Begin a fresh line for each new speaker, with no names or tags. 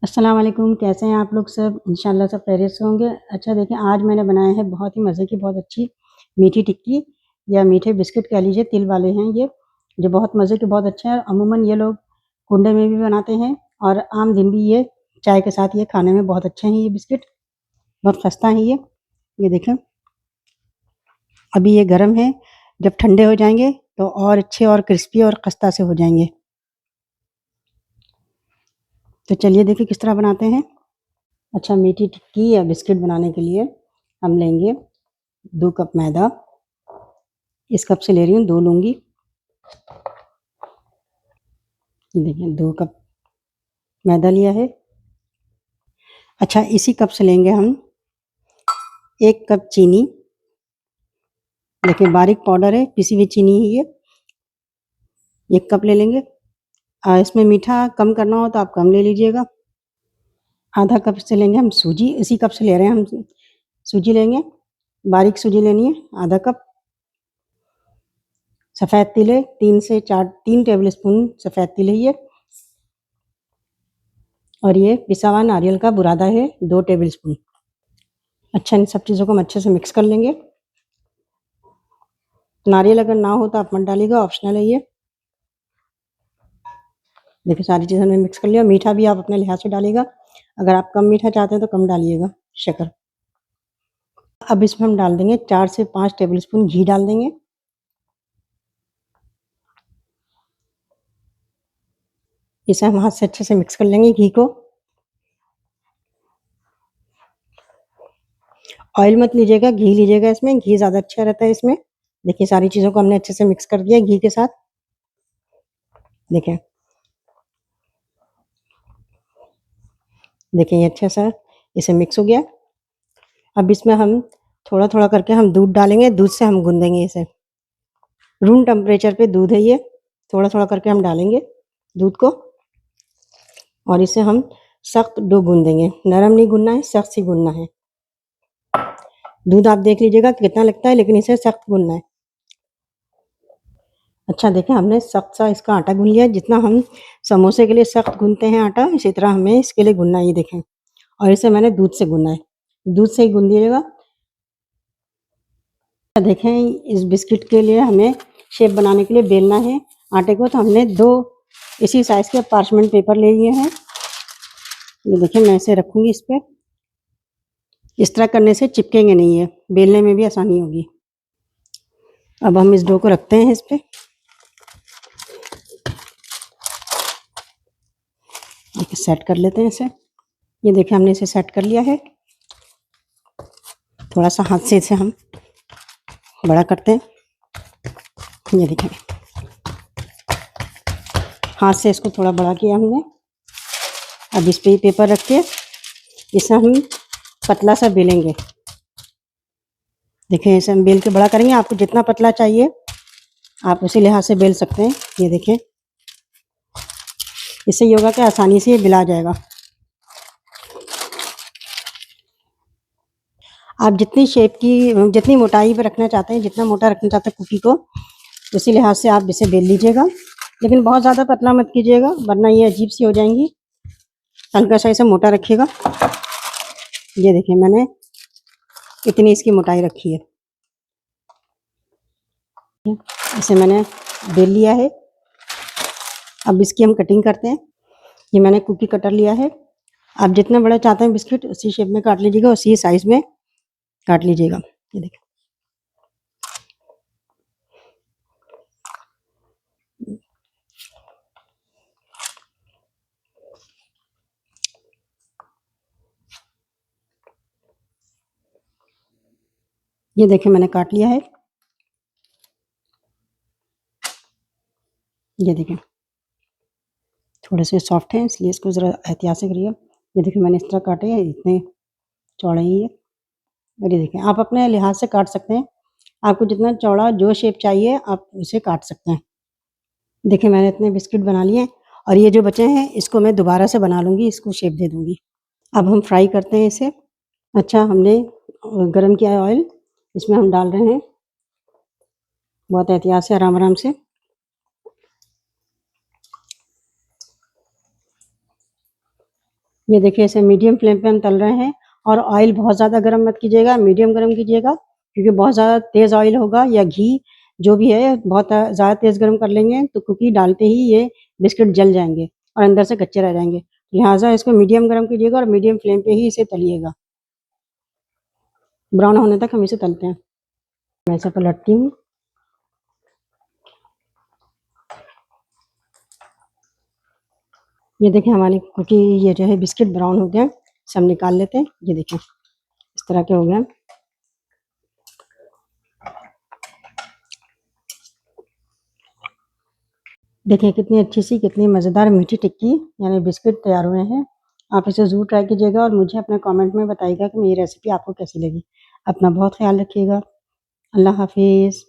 अस्सलाम वालेकुम, कैसे हैं आप लोग सब? इंशाल्लाह सब खैरियत से होंगे। अच्छा देखें, आज मैंने बनाया है बहुत ही मज़े की बहुत अच्छी मीठी टिक्की या मीठे बिस्किट कह लीजिए, तिल वाले हैं ये, जो बहुत मज़े के बहुत अच्छे हैं। अमूमन ये लोग कुंडे में भी बनाते हैं और आम दिन भी ये चाय के साथ ये खाने में बहुत अच्छे हैं ये बिस्किट, बहुत सस्ता है ये। ये देखें, अभी ये गरम है, जब ठंडे हो जाएँगे तो और अच्छे और क्रिस्पी और खस्ता से हो जाएँगे। तो चलिए देखिए किस तरह बनाते हैं। अच्छा, मीठी टिक्की या बिस्किट बनाने के लिए हम लेंगे 2 कप मैदा। इस कप से ले रही हूँ, 2 लूँगी। देखिए 2 कप मैदा लिया है। अच्छा, इसी कप से लेंगे हम 1 कप चीनी। देखिए बारीक पाउडर है, पिसी हुई चीनी है ये, 1 कप ले लेंगे। इसमें मीठा कम करना हो तो आप कम ले लीजिएगा। आधा कप से लेंगे हम सूजी, इसी कप से ले रहे हैं हम सूजी लेंगे, बारीक सूजी लेनी है, आधा कप। सफ़ेद तिल है 3 से 4 3 टेबल स्पून सफ़ेद तिल है ये। और ये पिसा हुआ नारियल का बुरादा है 2 टेबल स्पून। अच्छा, इन सब चीज़ों को हम अच्छे से मिक्स कर लेंगे। नारियल अगर ना हो तो आप मत डालिएगा, ऑप्शनल है ये। देखिए सारी चीज़ें हमने मिक्स कर लिया। मीठा भी आप अपने लिहाज से डालिएगा, अगर आप कम मीठा चाहते हैं तो कम डालिएगा शक्कर। अब इसमें हम डाल देंगे 4 से 5 टेबल स्पून घी डाल देंगे। इसे हम हाथ से अच्छे से मिक्स कर लेंगे घी को। ऑयल मत लीजिएगा, घी लीजिएगा इसमें, घी ज़्यादा अच्छा रहता है इसमें। देखिए सारी चीज़ों को हमने अच्छे से मिक्स कर दिया घी के साथ। देखें, देखिए ये अच्छा सा इसे मिक्स हो गया। अब इसमें हम थोड़ा-थोड़ा करके हम दूध डालेंगे, दूध से हम गूँधेंगे इसे। रूम टेम्परेचर पे दूध है ये, थोड़ा-थोड़ा करके हम डालेंगे दूध को और इसे हम सख्त डो गूँधेंगे। नरम नहीं गूँधना है, सख्त ही गूँधना है। दूध आप देख लीजिएगा कितना लगता है, लेकिन इसे सख्त गूँधना है। अच्छा देखें, हमने सख्त सा इसका आटा गूँध लिया है। जितना हम समोसे के लिए सख्त गूँधते हैं आटा, इसी तरह हमें इसके लिए गूँधना है, ये देखें। और इसे मैंने दूध से गूँधना है, दूध से ही गूँध दीजिएगा। देखें, इस बिस्किट के लिए हमें शेप बनाने के लिए बेलना है आटे को, तो हमने 2 इसी साइज़ के पार्चमेंट पेपर ले लिए हैं। ये देखिए मैं इसे रखूँगी इस पे। इस तरह करने से चिपकेंगे नहीं ये, बेलने में भी आसानी होगी। अब हम इस डो को रखते हैं इस पे। देखिए सेट कर लेते हैं इसे। ये देखिए हमने इसे सेट कर लिया है। थोड़ा सा हाथ से इसे हम बड़ा करते हैं। ये देखिए हाथ से इसको थोड़ा बड़ा किया हमने। अब इस पे ही पेपर रख के इसे हम पतला सा बेलेंगे। देखिए इसे हम बेल के बड़ा करेंगे। आपको जितना पतला चाहिए आप उसी लिहाज से बेल सकते हैं। ये देखिए, इससे ये होगा कि आसानी से ये बेला जाएगा। आप जितनी शेप की जितनी मोटाई पे रखना चाहते हैं, जितना मोटा रखना चाहते हैं कुकी को, उसी लिहाज से आप इसे बेल लीजिएगा। लेकिन बहुत ज़्यादा पतला मत कीजिएगा, वरना ये अजीब सी हो जाएंगी। हल्का सा इसे मोटा रखिएगा। ये देखिए मैंने इतनी इसकी मोटाई रखी है। इसे मैंने बेल लिया है। अब इसकी हम कटिंग करते हैं। ये मैंने कुकी कटर लिया है। आप जितना बड़ा चाहते हैं बिस्किट उसी शेप में काट लीजिएगा, उसी साइज़ में काट लीजिएगा। ये देखिए, ये देखिए मैंने काट लिया है। ये देखिए थोड़े से सॉफ्ट हैं, इसलिए इसको ज़रा एहतियात से करिए। ये देखिए मैंने इस तरह काटे हैं, इतने चौड़े ही है। और ये देखिए आप अपने लिहाज से काट सकते हैं। आपको जितना चौड़ा जो शेप चाहिए आप उसे काट सकते हैं। देखिए मैंने इतने बिस्किट बना लिए हैं और ये जो बचे हैं इसको मैं दोबारा से बना लूँगी, इसको शेप दे दूँगी। अब हम फ्राई करते हैं इसे। अच्छा, हमने गरम किया है ऑयल, इसमें हम डाल रहे हैं बहुत एहतियात से, आराम-आराम से। ये देखिए इसे मीडियम फ्लेम पे हम तल रहे हैं और ऑयल बहुत ज़्यादा गर्म मत कीजिएगा, मीडियम गर्म कीजिएगा, क्योंकि बहुत ज़्यादा तेज़ ऑयल होगा या घी जो भी है बहुत ज़्यादा तेज़ गर्म कर लेंगे तो कुकी डालते ही ये बिस्किट जल जाएंगे और अंदर से कच्चे रह जाएंगे। लिहाजा इसको मीडियम गर्म कीजिएगा और मीडियम फ्लेम पे ही इसे तलिएगा। ब्राउन होने तक हम इसे तलते हैं। मैं इसे पलटती हूँ। ये देखिए हमारी कुकी ये जो है बिस्किट ब्राउन हो गया, इसे हम निकाल लेते हैं। ये देखिए इस तरह के हो गए। देखिए कितनी अच्छी सी कितनी मज़ेदार मीठी टिक्की यानी बिस्किट तैयार हुए हैं। आप इसे ज़रूर ट्राई कीजिएगा और मुझे अपने कमेंट में बताइएगा कि मेरी रेसिपी आपको कैसी लगी। अपना बहुत ख्याल रखिएगा। अल्लाह हाफ़िज़।